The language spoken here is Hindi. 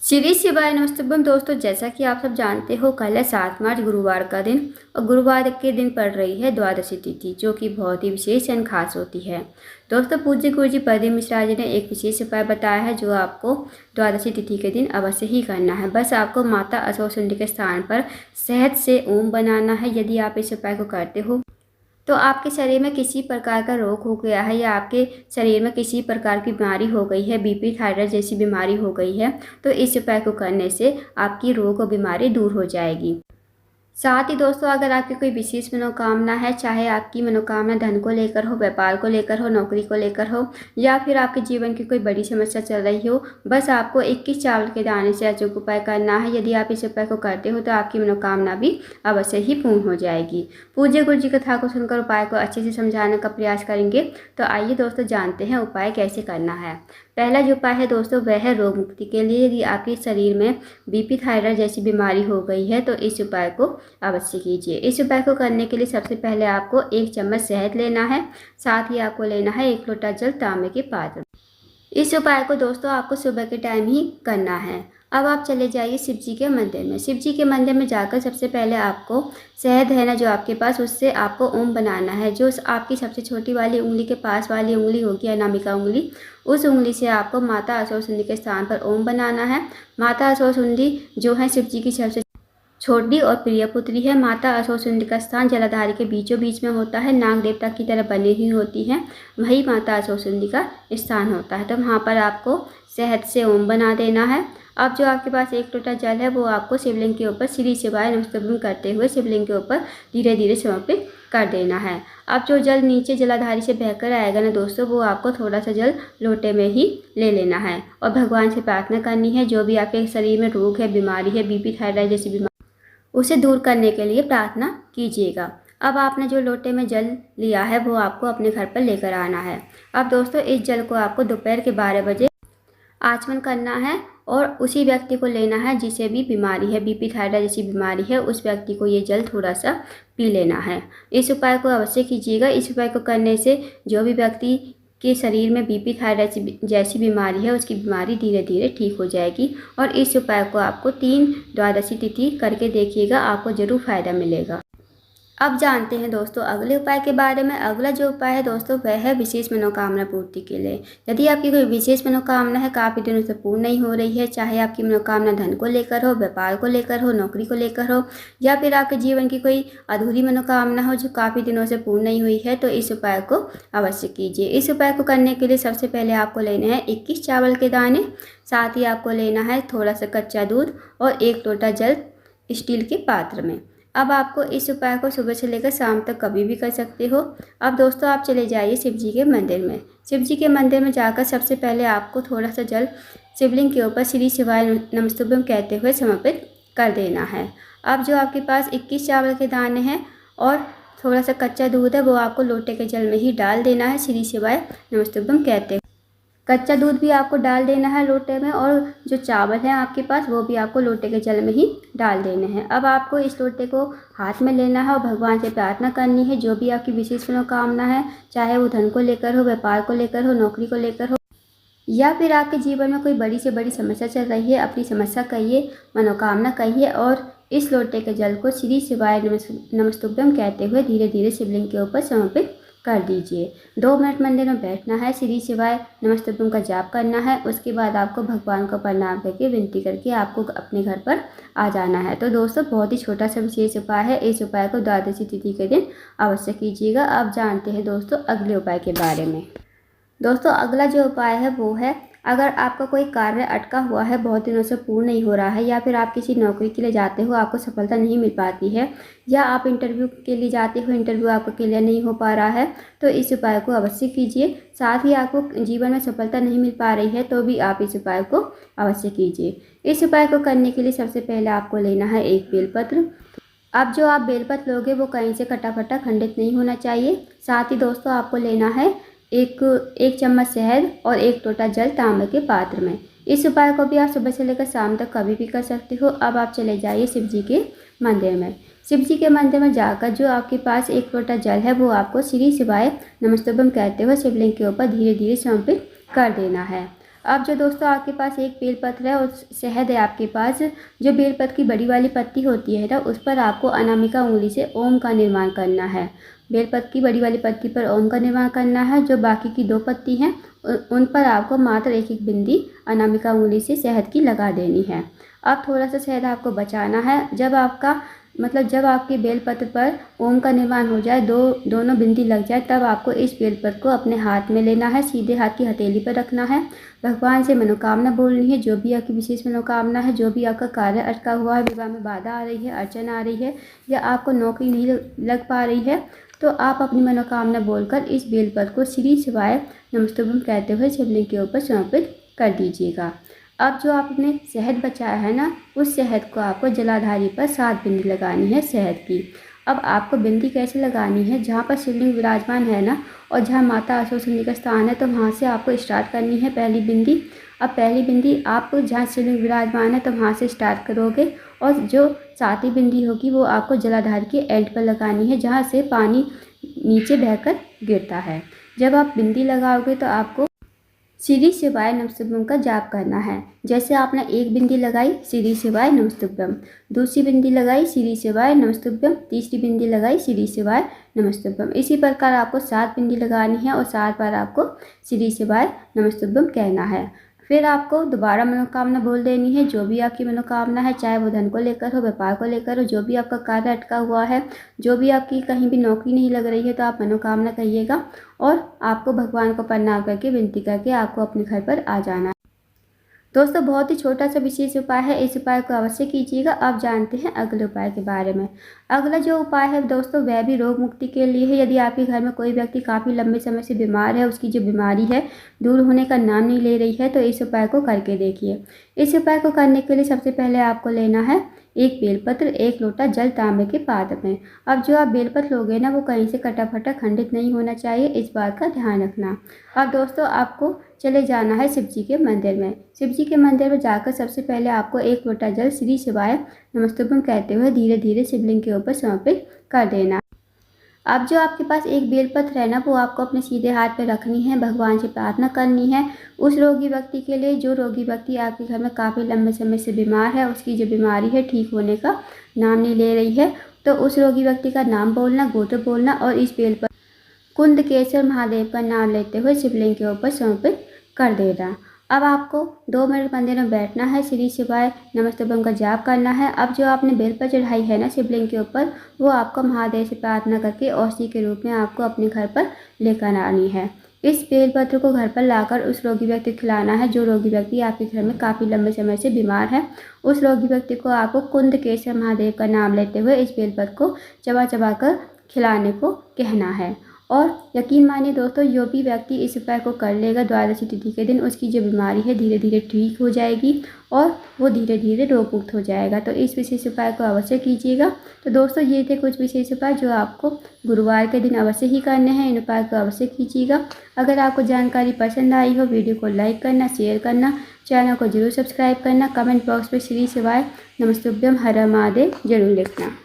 श्री शिवाय नमस्तुभ्यम दोस्तों, जैसा कि आप सब जानते हो कल है 7 मार्च गुरुवार का दिन और गुरुवार के दिन पड़ रही है द्वादशी तिथि, जो कि बहुत ही विशेष एंड खास होती है। दोस्तों, पूज्य गुरु जी प्रदीप मिश्रा जी ने एक विशेष उपाय बताया है जो आपको द्वादशी तिथि के दिन अवश्य ही करना है। बस आपको माता असोसुंडी के स्थान पर शहद से ओम बनाना है। यदि आप इस उपाय को करते हो तो आपके शरीर में किसी प्रकार का रोग हो गया है या आपके शरीर में किसी प्रकार की बीमारी हो गई है, बीपी थायराइड जैसी बीमारी हो गई है, तो इस उपाय को करने से आपकी रोग और बीमारी दूर हो जाएगी। साथ ही दोस्तों, अगर आपकी कोई विशेष मनोकामना है, चाहे आपकी मनोकामना धन को लेकर हो, व्यापार को लेकर हो, नौकरी को लेकर हो, या फिर आपके जीवन की कोई बड़ी समस्या चल रही हो, बस आपको 21 चावल के दाने से अचूक उपाय करना है। यदि आप इस उपाय को करते हो तो आपकी मनोकामना भी अवश्य ही पूर्ण हो जाएगी। पूज्य गुरु जी कथा को सुनकर उपाय को अच्छे से समझाने का प्रयास करेंगे। तो आइए दोस्तों, जानते हैं उपाय कैसे करना है। पहला जो उपाय है दोस्तों, वह है रोग मुक्ति के लिए। यदि आपके शरीर में बीपी थायराइड जैसी बीमारी हो गई है तो इस उपाय को अवश्य कीजिए। इस उपाय को करने के लिए सबसे पहले आपको 1 चम्मच शहद लेना है। साथ ही आपको लेना है 1 लोटा जल तांबे के पात्र। इस उपाय को दोस्तों आपको सुबह के टाइम ही करना है। अब आप चले जाइए शिव जी के मंदिर में। शिव जी के मंदिर में जाकर सबसे पहले आपको शहद है ना जो आपके पास, उससे आपको ओम बनाना है। जो आपकी सबसे छोटी वाली उंगली के पास वाली उंगली होगी, अनामिका उंगली, उस उंगली से आपको माता असोसुंडी के स्थान पर ओम बनाना है। माता असोसुंडी जो है शिव जी की सबसे छोटी और प्रिय पुत्री है। माता असोसुंडी का स्थान जलाधारी के बीचों बीच में होता है, नाग देवता की तरह बनी हुई होती है, वही माता असोसुंडी का स्थान होता है। तो वहाँ पर आपको शहद से ओम बना देना है। अब जो आपके पास 1 लोटा जल है वो आपको शिवलिंग के ऊपर श्री शिवाय नमस्तुभ्यम करते हुए शिवलिंग के ऊपर धीरे धीरे समर्पित कर देना है। अब जो जल नीचे जलाधारी से बहकर आएगा ना दोस्तों, वो आपको थोड़ा सा जल लोटे में ही ले लेना है और भगवान से प्रार्थना करनी है। जो भी आपके शरीर में रोग है, बीमारी है, बीपी थायराइड जैसी बीमारी, उसे दूर करने के लिए प्रार्थना कीजिएगा। अब आपने जो लोटे में जल लिया है वो आपको अपने घर पर लेकर आना है। अब दोस्तों, इस जल को आपको दोपहर के 12 बजे आचमन करना है और उसी व्यक्ति को लेना है जिसे भी बीमारी है, बीपी थायराइड जैसी बीमारी है, उस व्यक्ति को ये जल थोड़ा सा पी लेना है। इस उपाय को अवश्य कीजिएगा। इस उपाय को करने से जो भी व्यक्ति के शरीर में बीपी थायराइड जैसी बीमारी है, उसकी बीमारी धीरे धीरे ठीक हो जाएगी। और इस उपाय को आपको 3 द्वादशी तिथि करके देखिएगा, आपको ज़रूर फायदा मिलेगा। अब जानते हैं दोस्तों अगले उपाय के बारे में। अगला जो उपाय है दोस्तों, वह है विशेष मनोकामना पूर्ति के लिए। यदि आपकी कोई विशेष मनोकामना है, काफ़ी दिनों से पूर्ण नहीं हो रही है, चाहे आपकी मनोकामना धन को लेकर हो, व्यापार को लेकर हो, नौकरी को लेकर हो, या फिर आपके जीवन की कोई अधूरी मनोकामना हो जो काफ़ी दिनों से पूर्ण नहीं हुई है, तो इस उपाय को अवश्य कीजिए। इस उपाय को करने के लिए सबसे पहले आपको लेना है 21 चावल के दाने। साथ ही आपको लेना है थोड़ा सा कच्चा दूध और 1 लोटा जल स्टील के पात्र में। अब आपको इस उपाय को सुबह से लेकर शाम तक कभी भी कर सकते हो। अब दोस्तों, आप चले जाइए शिव जी के मंदिर में। शिव जी के मंदिर में जाकर सबसे पहले आपको थोड़ा सा जल शिवलिंग के ऊपर श्री शिवाय नमस्तुभ्यम कहते हुए समर्पित कर देना है। अब जो आपके पास 21 चावल के दाने हैं और थोड़ा सा कच्चा दूध है, वो आपको लोटे के जल में ही डाल देना है श्री शिवाय नमस्तुभ्यम कहते हुए। कच्चा दूध भी आपको डाल देना है लोटे में, और जो चावल है आपके पास वो भी आपको लोटे के जल में ही डाल देने हैं। अब आपको इस लोटे को हाथ में लेना है और भगवान से प्रार्थना करनी है। जो भी आपकी विशेष मनोकामना है, चाहे वो धन को लेकर हो, व्यापार को लेकर हो, नौकरी को लेकर हो, या फिर आपके जीवन में कोई बड़ी से बड़ी समस्या चल रही है, अपनी समस्या कहिए, मनोकामना कहिए और इस लोटे के जल को श्री शिवाय नमस्तुभ्यम कहते हुए धीरे धीरे शिवलिंग के ऊपर समर्पित कर दीजिए। 2 मिनट मंदिर में बैठना है, श्री शिवाय नमस्तुभ्यम का जाप करना है। उसके बाद आपको भगवान को प्रणाम करके विनती करके आपको अपने घर पर आ जाना है। तो दोस्तों, बहुत ही छोटा सा विशेष उपाय है। इस उपाय को द्वादशी तिथि के दिन अवश्य कीजिएगा। अब जानते हैं दोस्तों अगले उपाय के बारे में। दोस्तों, अगला जो उपाय है वो है, अगर आपका कोई कार्य अटका हुआ है, बहुत दिनों से पूर्ण नहीं हो रहा है, या फिर आप किसी नौकरी के लिए जाते हो, आपको सफलता नहीं मिल पाती है, या आप इंटरव्यू के लिए जाते हो, इंटरव्यू आपका क्लियर नहीं हो पा रहा है, तो इस उपाय को अवश्य कीजिए। साथ ही आपको जीवन में सफलता नहीं मिल पा रही है तो भी आप इस उपाय को अवश्य कीजिए। इस उपाय को करने के लिए सबसे पहले आपको लेना है 1 बेलपत्र। अब जो आप बेलपत्र लोगे वो कहीं से कटा फटा खंडित नहीं होना चाहिए। साथ ही दोस्तों, आपको लेना है एक चम्मच शहद और 1 लोटा जल तांबे के पात्र में। इस उपाय को भी आप सुबह से लेकर शाम तक कभी भी कर सकते हो। अब आप चले जाइए शिव जी के मंदिर में। शिव जी के मंदिर में जाकर जो आपके पास 1 लोटा जल है वो आपको श्री शिवाय नमस्तुभ्यम कहते हुए शिवलिंग के ऊपर धीरे धीरे समर्पित कर देना है। अब जो दोस्तों आपके पास एक बेलपत्र है और शहद है आपके पास, जो बेलपत्र की बड़ी वाली पत्ती होती है ना, उस पर आपको अनामिका उंगली से ओम का निर्माण करना है। बेलपत्र की बड़ी वाली पत्ती पर ओम का निर्माण करना है। जो बाकी की 2 पत्ती हैं उन पर आपको मात्र एक एक बिंदी अनामिका उंगली से शहद की लगा देनी है। अब थोड़ा सा शहद आपको बचाना है। जब आपके बेलपत्र पर ओम का निर्माण हो जाए, दोनों बिंदी लग जाए, तब आपको इस बेलपत्र को अपने हाथ में लेना है, सीधे हाथ की हथेली पर रखना है। भगवान से मनोकामना बोलनी है, जो भी आपकी विशेष मनोकामना है, जो भी आपका कार्य अटका हुआ है, विवाह में बाधा आ रही है, अड़चन आ रही है, या आपको नौकरी नहीं लग पा रही है, तो आप अपनी मनोकामना बोलकर इस बेलपत्र को श्री शिवाय नमस्तुभ्यं कहते हुए शिवलिंग के ऊपर समर्पित कर दीजिएगा। अब जो आपने शहद बचाया है ना, उस शहद को आपको जलाधारी पर 7 बिंदी लगानी है शहद की। अब आपको बिंदी कैसे लगानी है, जहाँ पर शिवलिंग विराजमान है ना, और जहाँ माता असुरसिंह का स्थान है, तो वहाँ से आपको स्टार्ट करनी है पहली बिंदी। अब पहली बिंदी आप जहाँ शिवलिंग विराजमान है, तो वहाँ से स्टार्ट करोगे, और जो 7वीं बिंदी होगी वो आपको जलाधार के एंड पर लगानी है, जहाँ से पानी नीचे बहकर गिरता है। जब आप बिंदी लगाओगे तो आपको श्री शिवाय नमस्तुभ्यं का जाप करना है। जैसे आपने एक बिंदी लगाई श्री शिवाय नमस्तुभ्यं, दूसरी बिंदी लगाई श्री शिवाय नमस्तुभ्यं, तीसरी बिंदी लगाई श्री शिवाय नमस्तुभ्यं। इसी प्रकार आपको 7 बिंदी लगानी है और 7 बार आपको श्री शिवाय नमस्तुभ्यं कहना है। फिर आपको दोबारा मनोकामना बोल देनी है, जो भी आपकी मनोकामना है, चाहे वो धन को लेकर हो, व्यापार को लेकर हो, जो भी आपका कार्य अटका हुआ है, जो भी आपकी कहीं भी नौकरी नहीं लग रही है, तो आप मनोकामना कहिएगा और आपको भगवान को प्रणाम करके विनती करके आपको अपने घर पर आ जाना है। दोस्तों बहुत ही छोटा सा विशेष उपाय है, इस उपाय को अवश्य कीजिएगा। अब जानते हैं अगले उपाय के बारे में। अगला जो उपाय है दोस्तों, वह भी रोग मुक्ति के लिए है। यदि आपके घर में कोई व्यक्ति काफ़ी लंबे समय से बीमार है, उसकी जो बीमारी है दूर होने का नाम नहीं ले रही है, तो इस उपाय को करके देखिए। इस उपाय को करने के लिए सबसे पहले आपको लेना है एक बेलपत्र, 1 लोटा जल तांबे के पात्र में। अब जो आप बेलपत्र लोगे ना, वो कहीं से कटा फटा खंडित नहीं होना चाहिए, इस बात का ध्यान रखना। अब दोस्तों आपको चले जाना है शिव जी के मंदिर में। शिव जी के मंदिर में जाकर सबसे पहले आपको 1 लोटा जल श्री शिवाय नमस्तुभ्यं कहते हुए धीरे धीरे शिवलिंग के ऊपर समर्पित कर देना। अब जो आपके पास एक बेलपत्र है ना, वो आपको अपने सीधे हाथ पे रखनी है, भगवान से प्रार्थना करनी है उस रोगी व्यक्ति के लिए, जो रोगी व्यक्ति आपके घर में काफ़ी लंबे समय से बीमार है, उसकी जो बीमारी है ठीक होने का नाम नहीं ले रही है। तो उस रोगी व्यक्ति का नाम बोलना, गोत्र बोलना और इस बेलपत्र कुंदकेश्वर महादेव का नाम लेते हुए शिवलिंग के ऊपर समर्पित कर देना। अब आपको 2 मिनट मंदिर में बैठना है, श्री शिवाय नमस्तुभ्यं का जाप करना है। अब जो आपने बेलपत्र चढ़ाई है ना शिवलिंग के ऊपर, वो आपको महादेव से प्रार्थना करके औषधि के रूप में आपको अपने घर पर लेकर आनी है। इस बेलपत्र को घर पर लाकर उस रोगी व्यक्ति को खिलाना है, जो रोगी व्यक्ति आपके घर में काफ़ी लंबे समय से बीमार है। उस रोगी व्यक्ति को आपको कुंदकेश्वर महादेव का नाम लेते हुए इस बेलपत्र को चबा चबा कर खिलाने को कहना है। और यकीन मानिए दोस्तों, जो भी व्यक्ति इस उपाय को कर लेगा द्वादशी तिथि के दिन, उसकी जो बीमारी है धीरे धीरे ठीक हो जाएगी और वो धीरे धीरे रोग मुक्त हो जाएगा। तो इस विशेष उपाय को अवश्य कीजिएगा। तो दोस्तों ये थे कुछ विशेष उपाय जो आपको गुरुवार के दिन अवश्य ही करने हैं। इन उपाय को अवश्य कीजिएगा। अगर आपको जानकारी पसंद आई हो, वीडियो को लाइक करना, शेयर करना, चैनल को जरूर सब्सक्राइब करना, कमेंट बॉक्स में श्री शिवाय नमस्तुभ्यं हर हर महादेव जरूर लिखना।